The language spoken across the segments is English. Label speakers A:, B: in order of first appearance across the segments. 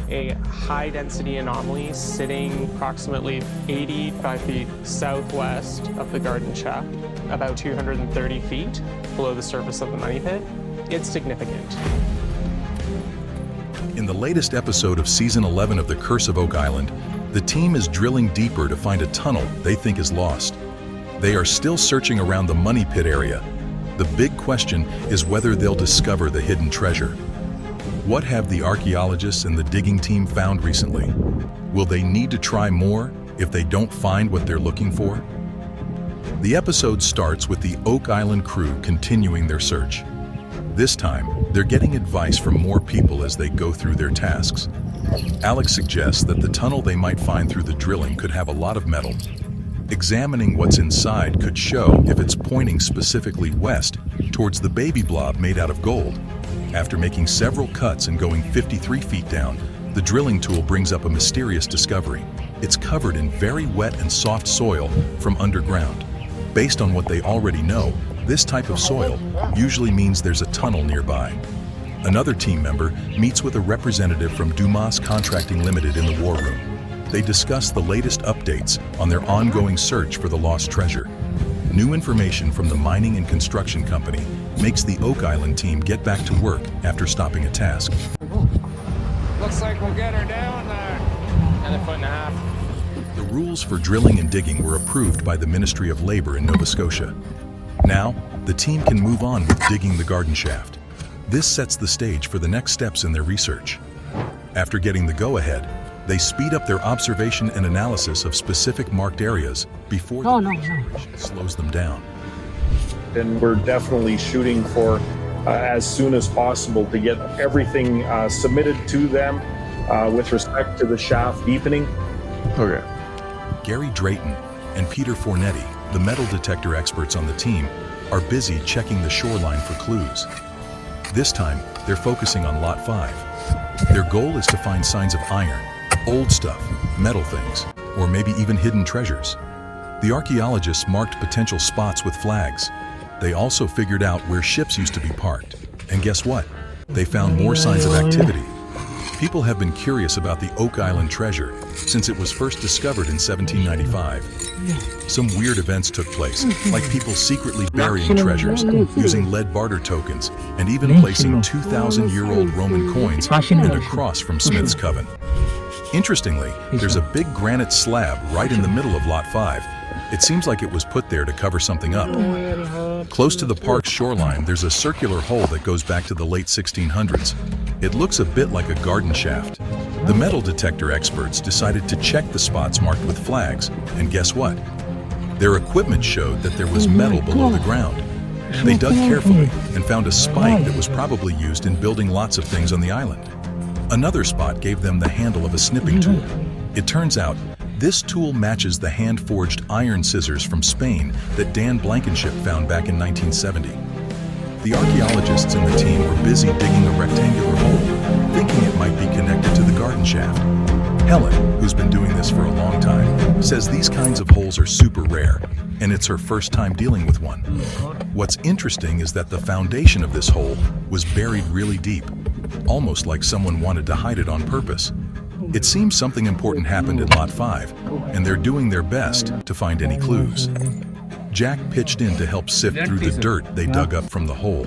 A: a high-density anomaly sitting approximately 85 feet southwest of the garden shaft, about 230 feet below the surface of the money pit. It's significant.
B: In the latest episode of Season 11 of The Curse of Oak Island, the team is drilling deeper to find a tunnel they think is lost. They are still searching around the money pit area. The big question is whether they'll discover the hidden treasure. What have the archaeologists and the digging team found recently? Will they need to try more if they don't find what they're looking for? The episode starts with the Oak Island crew continuing their search. This time, they're getting advice from more people as they go through their tasks. Alex suggests that the tunnel they might find through the drilling could have a lot of metal. Examining what's inside could show if it's pointing specifically west towards the baby blob made out of gold. After making several cuts and going 53 feet down, the drilling tool brings up a mysterious discovery. It's covered in very wet and soft soil from underground. Based on what they already know, this type of soil usually means there's a tunnel nearby. Another team member meets with a representative from Dumas Contracting Limited in the war room. They discuss the latest updates on their ongoing search for the lost treasure. New information from the mining and construction company makes the Oak Island team get back to work after stopping a task.
A: Looks like we'll get her down there. And a foot and a half.
B: The rules for drilling and digging were approved by the Ministry of Labor in Nova Scotia. Now, the team can move on with digging the garden shaft. This sets the stage for the next steps in their research. After getting the go-ahead, they speed up their observation and analysis of specific marked areas before the exploration slows them down.
C: And we're definitely shooting for as soon as possible to get everything submitted to them with respect to the shaft deepening.
A: Okay.
B: Gary Drayton and Peter Fornetti, the metal detector experts on the team, are busy checking the shoreline for clues. This time, they're focusing on Lot 5. Their goal is to find signs of iron, old stuff, metal things, or maybe even hidden treasures. The archaeologists marked potential spots with flags. They also figured out where ships used to be parked. And guess what? They found more signs of activity. People have been curious about the Oak Island treasure since it was first discovered in 1795. Some weird events took place, like people secretly burying treasures, using lead barter tokens, and even placing 2,000-year-old Roman coins and a cross from Smith's Coven. Interestingly, there's a big granite slab right in the middle of Lot 5. It seems like it was put there to cover something up. Close to the park's shoreline, there's a circular hole that goes back to the late 1600s. It looks a bit like a garden shaft. The metal detector experts decided to check the spots marked with flags, and guess what? Their equipment showed that there was metal below the ground. They dug carefully and found a spike that was probably used in building lots of things on the island. Another spot gave them the handle of a snipping tool. It turns out, this tool matches the hand-forged iron scissors from Spain that Dan Blankenship found back in 1970. The archaeologists and the team were busy digging a rectangular hole, thinking it might be connected to the garden shaft. Helen, who's been doing this for a long time, says these kinds of holes are super rare, and it's her first time dealing with one. What's interesting is that the foundation of this hole was buried really deep, almost like someone wanted to hide it on purpose. It seems something important happened in Lot 5, and they're doing their best to find any clues. Jack pitched in to help sift through the dirt they dug up from the hole.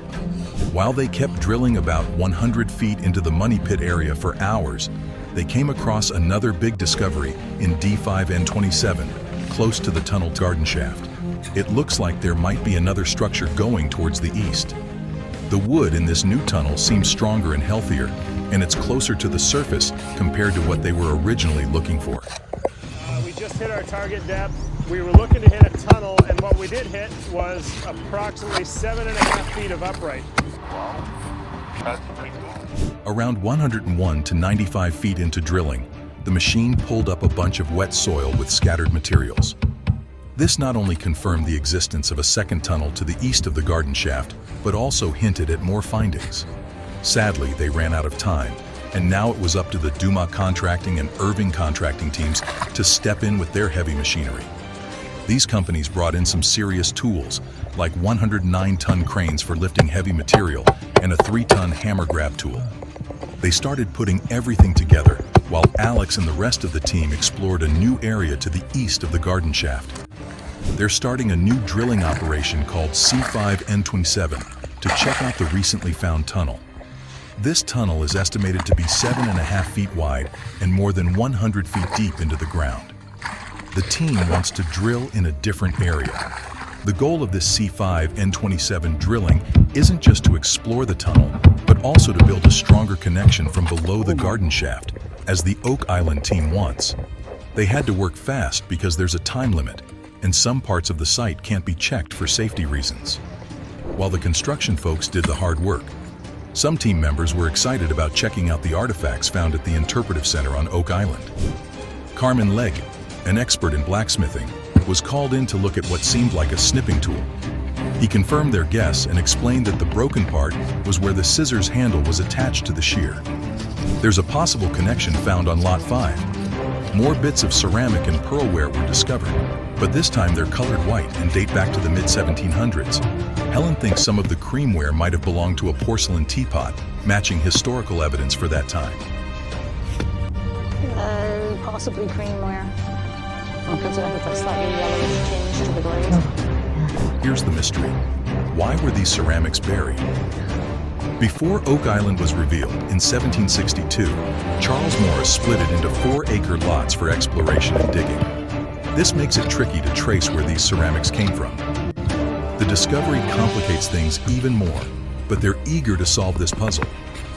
B: While they kept drilling about 100 feet into the money pit area for hours, they came across another big discovery in D5N27, close to the tunnel garden shaft. It looks like there might be another structure going towards the east. The wood in this new tunnel seems stronger and healthier, and it's closer to the surface compared to what they were originally looking for.
D: We just hit our target depth. We were looking to hit a tunnel, and what we did hit was approximately 7.5 feet of upright.
B: Around 101 to 95 feet into drilling, the machine pulled up a bunch of wet soil with scattered materials. This not only confirmed the existence of a second tunnel to the east of the garden shaft, but also hinted at more findings. Sadly, they ran out of time, and now it was up to the Dumas Contracting and Irving Contracting teams to step in with their heavy machinery. These companies brought in some serious tools, like 109-ton cranes for lifting heavy material and a 3-ton hammer grab tool. They started putting everything together, while Alex and the rest of the team explored a new area to the east of the garden shaft. They're starting a new drilling operation called C5N27 to check out the recently found tunnel. This tunnel is estimated to be 7.5 feet wide and more than 100 feet deep into the ground. The team wants to drill in a different area. The goal of this C5N27 drilling isn't just to explore the tunnel, but also to build a stronger connection from below the garden shaft, as the Oak Island team wants. They had to work fast because there's a time limit, and some parts of the site can't be checked for safety reasons. While the construction folks did the hard work, some team members were excited about checking out the artifacts found at the Interpretive Center on Oak Island. Carmen Legg, an expert in blacksmithing, was called in to look at what seemed like a snipping tool. He confirmed their guess and explained that the broken part was where the scissors handle was attached to the shear. There's a possible connection found on Lot 5. More bits of ceramic and pearlware were discovered, but this time they're colored white and date back to the mid-1700s. Helen thinks some of the creamware might have belonged to a porcelain teapot, matching historical evidence for that time.
E: Possibly creamware. Considering it's a slightly yellowish tinge to the glaze.
B: Here's the mystery. Why were these ceramics buried? Before Oak Island was revealed in 1762, Charles Morris split it into 4-acre lots for exploration and digging. This makes it tricky to trace where these ceramics came from. The discovery complicates things even more, but they're eager to solve this puzzle.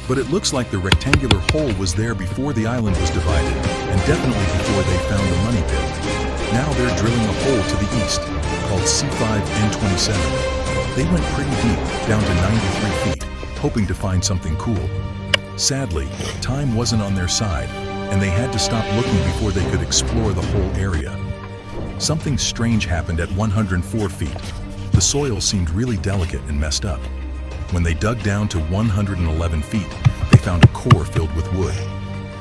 B: But it looks like the rectangular hole was there before the island was divided, and definitely before they found the money pit. Now they're drilling a hole to the east, called C5N27. They went pretty deep, down to 93 feet, hoping to find something cool. Sadly, time wasn't on their side, and they had to stop looking before they could explore the whole area. Something strange happened at 104 feet. The soil seemed really delicate and messed up. When they dug down to 111 feet, they found a core filled with wood.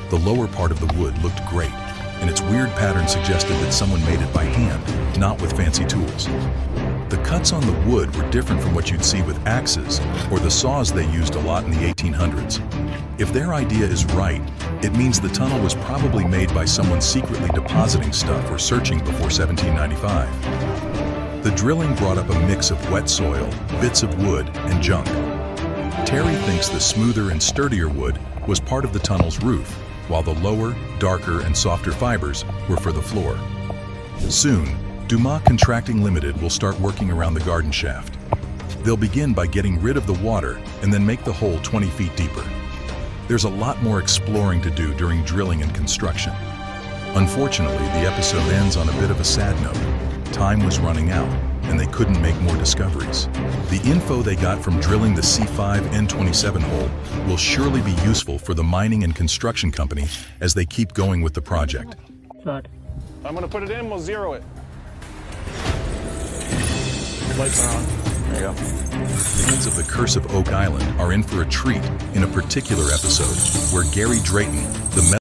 B: The lower part of the wood looked great, and its weird pattern suggested that someone made it by hand, not with fancy tools. The cuts on the wood were different from what you'd see with axes or the saws they used a lot in the 1800s. If their idea is right, it means the tunnel was probably made by someone secretly depositing stuff or searching before 1795. The drilling brought up a mix of wet soil, bits of wood, and junk. Terry thinks the smoother and sturdier wood was part of the tunnel's roof, while the lower, darker, and softer fibers were for the floor. Soon, Dumas Contracting Limited will start working around the garden shaft. They'll begin by getting rid of the water and then make the hole 20 feet deeper. There's a lot more exploring to do during drilling and construction. Unfortunately, the episode ends on a bit of a sad note. Time was running out, and they couldn't make more discoveries. The info they got from drilling the C5N27 hole will surely be useful for the mining and construction company as they keep going with the project.
D: I'm going to put it in, we'll zero it.
A: Lights are on.
D: There you go.
B: Fans of the Curse of Oak Island are in for a treat in a particular episode where Gary Drayton, the